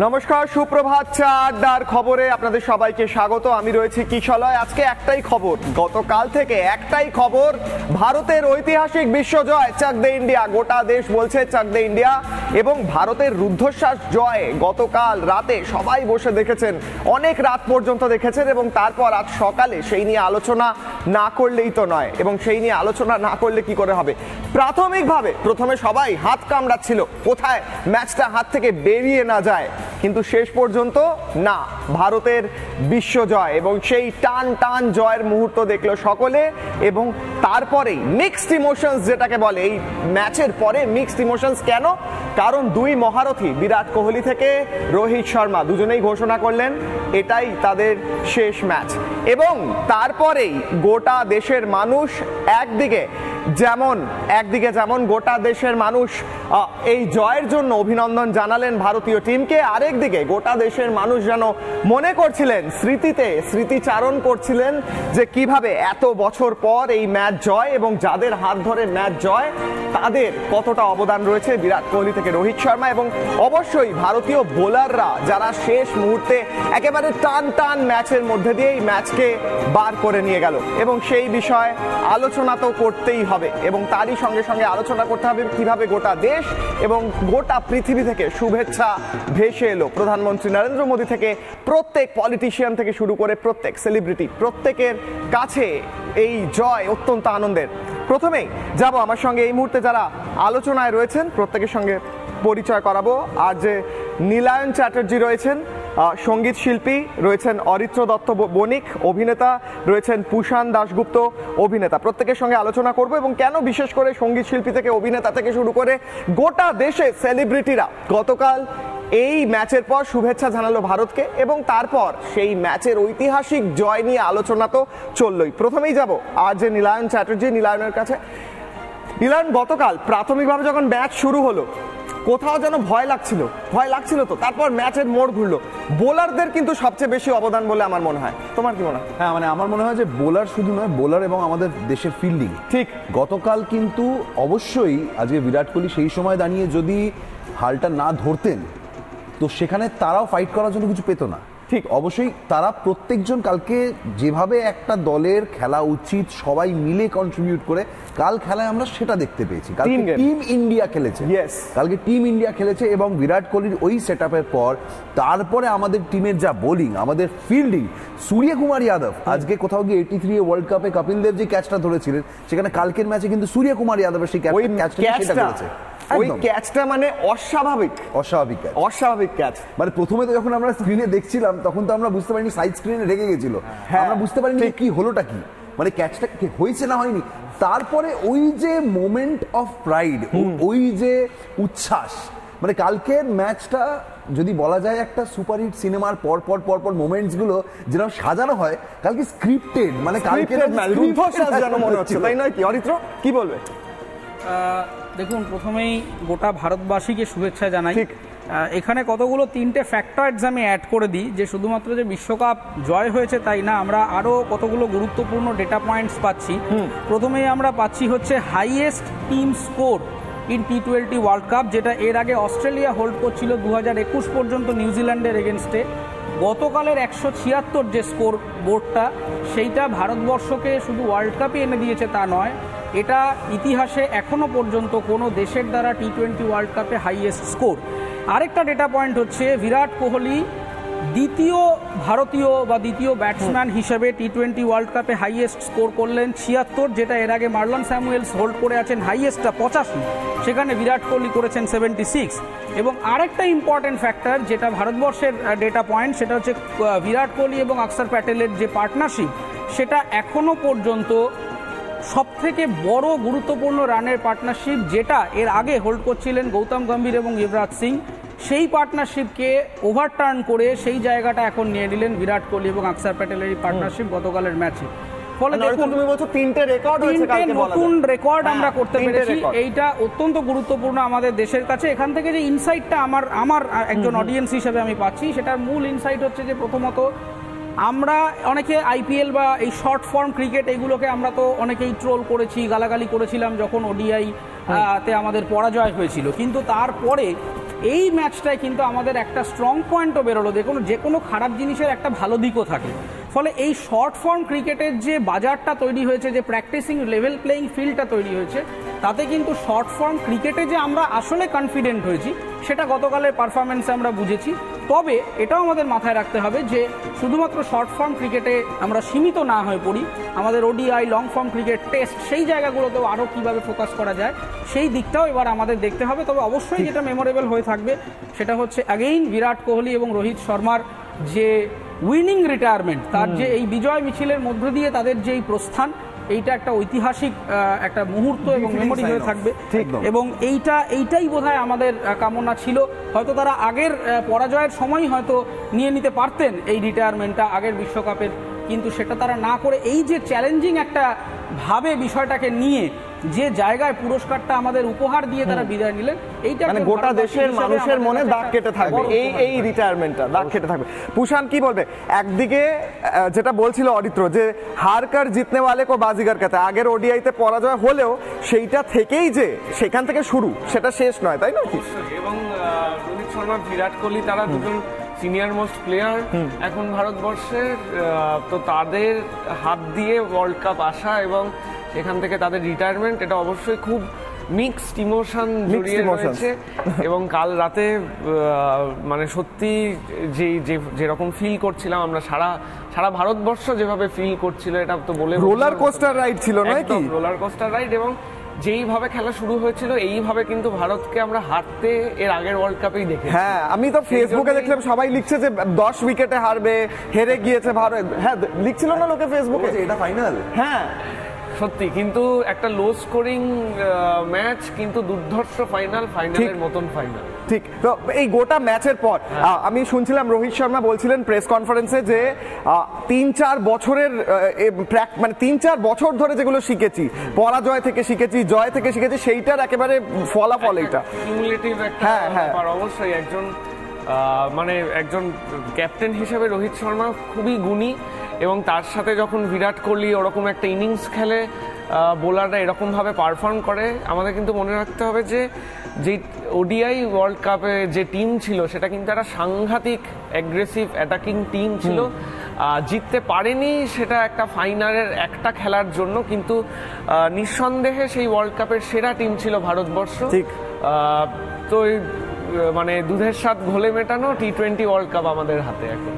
নমস্কার, সুপ্রভাত। চারদার খবরে আপনাদের সবাইকে স্বাগত। আমি রয়েছি কিশলয়। আজকে একটাই খবর, গতকাল থেকে একটাই খবর, ভারতের ঐতিহাসিক বিশ্বজয় চাক দে ইন্ডিয়া। গোটা দেশ বলছে চাক দে ইন্ডিয়া। এবং ভারতের রুদ্ধশ্বাস জয় গতকাল রাতে সবাই বসে দেখেছেন, অনেক রাত পর্যন্ত দেখেছেন, এবং তারপর আজ সকালে সেই নিয়ে আলোচনা না করলেই তো নয়। এবং সেই নিয়ে আলোচনা না করলে কি করে হবে? প্রাথমিকভাবে প্রথমে সবাই হাত কামড়াচ্ছিল কোথায় ম্যাচটা হাত থেকে বেরিয়ে না যায়, কিন্তু শেষ পর্যন্ত না, ভারতের বিশ্বজয় এবং সেই টান টান জয়ের মুহূর্ত দেখলো সকলে। এবং তারপরেই মিক্সড ইমোশনস, যেটাকে বলে এই ম্যাচের পরে মিক্সড ইমোশনস। কেন? কারণ দুই মহারথী বিরাট কোহলি থেকে রোহিত শর্মা দুজনেই ঘোষণা করলেন এটাই তাদের শেষ ম্যাচ। এবং তারপরেই গোটা দেশের মানুষ একদিকে যেমন গোটা দেশের মানুষ এই জয়ের জন্য অভিনন্দন জানালেন ভারতীয় টিমকে, আরেকদিকে গোটা দেশের মানুষ যেন মনে করছিলেন, স্মৃতিচারণ করছিলেন যে কিভাবে এত বছর পর এই ম্যাচ জয়, এবং যাদের হাত ধরে ম্যাচ জয় তাদের কতটা অবদান রয়েছে বিরাট কোহলি থেকে রোহিত শর্মা, এবং অবশ্যই ভারতীয় বোলাররা যারা শেষ মুহূর্তে একেবারে টান টান ম্যাচের মধ্যে দিয়ে এই ম্যাচকে বার করে নিয়ে গেল। এবং সেই বিষয়ে আলোচনা তো করতেই হবে, এবং তারই সঙ্গে সঙ্গে আলোচনা করতে হবে কিভাবে গোটা দেশ এবং গোটা পৃথিবী থেকে শুভেচ্ছা ভেসে এলো প্রধানমন্ত্রী নরেন্দ্র মোদী থেকে, প্রত্যেক পলিটিশিয়ান থেকে শুরু করে প্রত্যেক সেলিব্রিটি, প্রত্যেকের কাছে এই জয় অত্যন্ত আনন্দের। প্রথমেই যাব আমার সঙ্গে এই মুহূর্তে যারা আলোচনায় রয়েছেন প্রত্যেকের সঙ্গে পরিচয় করাবো। আর যে নীলায়ন চ্যাটার্জি রয়েছেন, সঙ্গীত শিল্পী রয়েছেন, অরিত্র দত্ত বণিক অভিনেতা রয়েছেন, পুষান দাশগুপ্ত অভিনেতা। প্রত্যেকের সঙ্গে আলোচনা করব, এবং কেন বিশেষ করে সঙ্গীত শিল্পী থেকে অভিনেতা থেকে শুরু করে গোটা দেশে সেলিব্রিটিরা গতকাল এই ম্যাচের পর শুভেচ্ছা জানালো ভারতকে, এবং তারপর সেই ম্যাচের ঐতিহাসিক জয় নিয়ে আলোচনা তো চললই। প্রথমেই যাব আর যে নীলায়ন চ্যাটার্জি, নীলায়নের কাছে। নীলায়ন, গতকাল প্রাথমিকভাবে যখন ম্যাচ শুরু হলো কোথাও যেন ভয় লাগছিল তো, তারপর ম্যাচের মোড় ঘুরলো। বোলারদের কিন্তু সবচেয়ে বেশি অবদান বলে আমার মনে হয়, তোমার কি মনে হয়? হ্যাঁ, মানে আমার মনে হয় যে বোলার শুধু নয়, বোলার এবং আমাদের দেশের ফিল্ডিং ঠিক। গতকাল কিন্তু অবশ্যই আজকে বিরাট কোহলি সেই সময় দাঁড়িয়ে যদি হালটা না ধরতেন তো সেখানে তারাও ফাইট করার জন্য কিছু পেত না। ঠিক, অবশ্যই তারা প্রত্যেকজন কালকে যেভাবে একটা দলের খেলা উচিত সবাই মিলে কন্ট্রিবিউট করে কাল খেলায় আমরা সেটা দেখতে পেয়েছি। কালকে টিম ইন্ডিয়া খেলেছে, এবং বিরাট কোহলির ওই সেটআপের পর তারপরে আমাদের টিমের যা বোলিং, আমাদের ফিল্ডিং, সূর্যকুমার যাদব আজকে কোথাও গিয়ে 83 ওয়ার্ল্ড কাপে কপিল দেব যে ক্যাচটা ধরেছিলেন সেখানে কালকের ম্যাচে কিন্তু সূর্যকুমার যাদবের সেই ক্যাচটা করেছে। ওই ক্যাচটা মানে অস্বাভাবিক ক্যাচ। মানে প্রথমে তো যখন আমরা স্ক্রিনে দেখছিলাম তখন তো আমরা বুঝতে পারিনি, সাইড স্ক্রিনে রেগে গেছিল, আমরা বুঝতে পারিনি কি হলোটা কি, মানে ক্যাচটা হয়েছে না হয়নি। তারপরে ওই যে মোমেন্ট অফ প্রাইড, ওই যে উচ্ছ্বাস, মানে কালকের ম্যাচটা যদি বলা যায় একটা সুপারহিট সিনেমার পর মোমেন্টস গুলো যেরকম সাজানো হয়, কালকে স্ক্রিপ্টেড, মানে কালকে মনে হচ্ছে, তাই নয় কি? অরিত্র কি বলবে? দেখুন, প্রথমেই গোটা ভারতবাসীকে শুভেচ্ছা জানাই। এখানে কতগুলো তিনটে ফ্যাক্টরস আমি অ্যাড করে দিই, যে শুধুমাত্র যে বিশ্বকাপ জয় হয়েছে তাই না, আমরা আরও কতগুলো গুরুত্বপূর্ণ ডেটা পয়েন্টস পাচ্ছি। প্রথমেই আমরা পাচ্ছি হচ্ছে highest team score in T20 world cup, যেটা এর আগে অস্ট্রেলিয়া হোল্ড করছিল 2021 পর্যন্ত নিউজিল্যান্ডের এগেনস্টে। গতকালের 176 যে স্কোর বোর্ডটা, সেইটা ভারতবর্ষকে শুধু ওয়ার্ল্ড কাপে এনে দিয়েছে তা নয়, এটা ইতিহাসে এখনো পর্যন্ত কোনো দেশের দ্বারা T20 ওয়ার্ল্ড কাপে হাইয়েস্ট স্কোর। আরেকটা ডেটা পয়েন্ট হচ্ছে বিরাট কোহলি দ্বিতীয় ভারতীয় বা দ্বিতীয় ব্যাটসম্যান হিসেবে T20 ওয়ার্ল্ড কাপে হাইয়েস্ট স্কোর করলেন 76, যেটা এর আগে মার্লন স্যামুয়েলস হোল্ড করে আছেন হাইয়েস্টটা 85, সেখানে বিরাট কোহলি করেছেন 76। এবং আরেকটা ইম্পর্টেন্ট ফ্যাক্টর যেটা ভারতবর্ষের ডেটা পয়েন্ট, সেটা হচ্ছে বিরাট কোহলি এবং অক্ষর প্যাটেলের যে পার্টনারশিপ, সেটা এখনো পর্যন্ত সবথেকে বড় গুরুত্বপূর্ণ রানের পার্টনারশিপ, যেটা এর আগে হোল্ড করছিলেন গৌতম গম্ভীর এবং যুবরাজ সিং। সেই পার্টনারশিপকে ওভারটার্ন করে সেই জায়গাটা এখন নিয়ে নিলেন বিরাট কোহলি এবং অক্ষর প্যাটেলের এই পার্টনারশিপ গতকালের ম্যাচে। ফলে তুমি বলছো তিনটে নতুন রেকর্ড আমরা করতে পেরেছি। এইটা অত্যন্ত গুরুত্বপূর্ণ আমাদের দেশের কাছে। এখান থেকে যে ইনসাইটটা আমার একজন অডিয়েন্স হিসেবে আমি পাচ্ছি, সেটার মূল ইনসাইট হচ্ছে যে প্রথমত আমরা অনেকে আইপিএল বা এই শর্ট ফর্ম ক্রিকেট এগুলোকে আমরা তো অনেকেই ট্রোল করেছি, গালাগালি করেছিলাম যখন ওডিআই তে আমাদের পরাজয় হয়েছিল, কিন্তু তারপরে এই ম্যাচটায় কিন্তু আমাদের একটা স্ট্রং পয়েন্টও বেরোলো। দেখুন, যে কোনো খারাপ জিনিসের একটা ভালো দিকও থাকে। ফলে এই শর্ট ফর্ম ক্রিকেটের যে বাজারটা তৈরি হয়েছে, যে প্র্যাকটিসিং লেভেল প্লেয়িং ফিল্ডটা তৈরি হয়েছে, তাতে কিন্তু শর্ট ফর্ম ক্রিকেটে যে আমরা আসলে কনফিডেন্ট হয়েছি সেটা গতকালের পারফরমেন্সে আমরা বুঝেছি। তবে এটাও আমাদের মাথায় রাখতে হবে যে শুধুমাত্র শর্ট ফর্ম ক্রিকেটে আমরা সীমিত না হয়ে পড়ি, আমাদের ODI, long form cricket, test, সেই জায়গাগুলোতেও আরও কীভাবে ফোকাস করা যায় সেই দিকটাও এবার আমাদের দেখতে হবে। তবে অবশ্যই যেটা মেমোরেবল হয়ে থাকবে সেটা হচ্ছে অ্যাগেইন বিরাট কোহলি এবং রোহিত শর্মার যে উইনিং রিটায়ারমেন্ট, তার যে এই বিজয় মিছিলের মধ্য দিয়ে তাদের যে এই প্রস্থান, এইটা একটা ঐতিহাসিক একটা মুহূর্ত এবং মেমোরি হয়ে থাকবে। এবং এইটাই বোধহয় আমাদের কামনা ছিল। হয়তো তারা আগের পরাজয়ের সময় হয়তো নিয়ে নিতে পারতেন এই রিটায়ারমেন্টটা আগের বিশ্বকাপের, কিন্তু সেটা তারা না করে এই যে চ্যালেঞ্জিং একটা ভাবে বিষয়টাকে নিয়ে যে জায়গায় পুরস্কারটা আমাদের উপহার দিয়ে তারা বিদায় নিলেন, এইটা মানে গোটা দেশের মানুষের মনে দাগ কেটে থাকবে এই রিটায়ারমেন্টটা, দাগ কেটে থাকবে। পুষান কি বলবে? একদিকে যেটা বলছিল অরিত্র যে হারকার জিতনে ওয়ালে কো বাজিগার कहते हैं, আগের ওডিআইতে পরাজয় হলেও সেইটা থেকেই যে সেখান থেকে শুরু, সেটা শেষ নয়, তাই না? এবং রোহিত শর্মা, বিরাট কোহলি তারা দুজন সিনিয়র মোস্ট প্লেয়ার এখন ভারতবর্ষের, তো তাদের হাত দিয়ে ওয়ার্ল্ড কাপ আসা এবং সেখান থেকে তাদের রিটায়ারমেন্ট, এটা অবশ্যই খুব মিক্সড ইমোশন জড়িয়ে রয়েছে। এবং কাল রাতে মানে সত্যি যেরকম ফিল করছিলাম আমরা, সারা ভারতবর্ষ যেভাবে ফিল করছিল, এটা তো বলে রোলার কোস্টার রাইড ছিল, নয় কি? Roller coaster ride. এবং যেইভাবে খেলা শুরু হয়েছিল এইভাবে কিন্তু ভারতকে আমরা হারতে এর আগের ওয়ার্ল্ড কাপেই দেখেছি। হ্যাঁ, আমি তো ফেসবুকে দেখলাম সবাই লিখছে যে 10 উইকেটে হারবে, হেরে গিয়েছে ভারত। হ্যাঁ, লিখছিল না লোকে ফেসবুকে, এটা ফাইনাল। হ্যাঁ সত্যি, কিন্তু একটা লো স্কোরিং ম্যাচ, কিন্তু দুর্ধর্ষ ফাইনালের মতন ফাইনাল। ঠিক। তো এই গোটা ম্যাচের পর আমি শুনছিলাম রোহিত শর্মা বলছিলেন প্রেস কনফারেন্সে যে 3-4 বছরের মানে 3-4 বছর ধরে যেগুলো শিখেছি, পরাজয় থেকে শিখেছি, জয় থেকে শিখেছি, সেইটার একেবারে ফলাফল এটা। কিউমুলেটিভ একটা ব্যাপার। অবশ্যই একজন ক্যাপ্টেন হিসেবে রোহিত শর্মা খুবই গুণী, এবং তার সাথে যখন বিরাট কোহলি ওরকম একটা ইনিংস খেলে, বোলাররা এরকমভাবে পারফর্ম করে, আমাদের কিন্তু মনে রাখতে হবে যে ওডিআই ওয়ার্ল্ড কাপে যে টিম ছিল সেটা কিন্তু একটা সাংঘাতিক অ্যাগ্রেসিভ অ্যাটাকিং টিম ছিল। জিততে পারেনি সেটা একটা ফাইনালের একটা খেলার জন্য, কিন্তু নিঃসন্দেহে সেই ওয়ার্ল্ড কাপের সেরা টিম ছিল ভারতবর্ষ। তো মানে দুধের স্বাদ ঘোলে মেটানো T20 ওয়ার্ল্ড কাপ আমাদের হাতে এখন।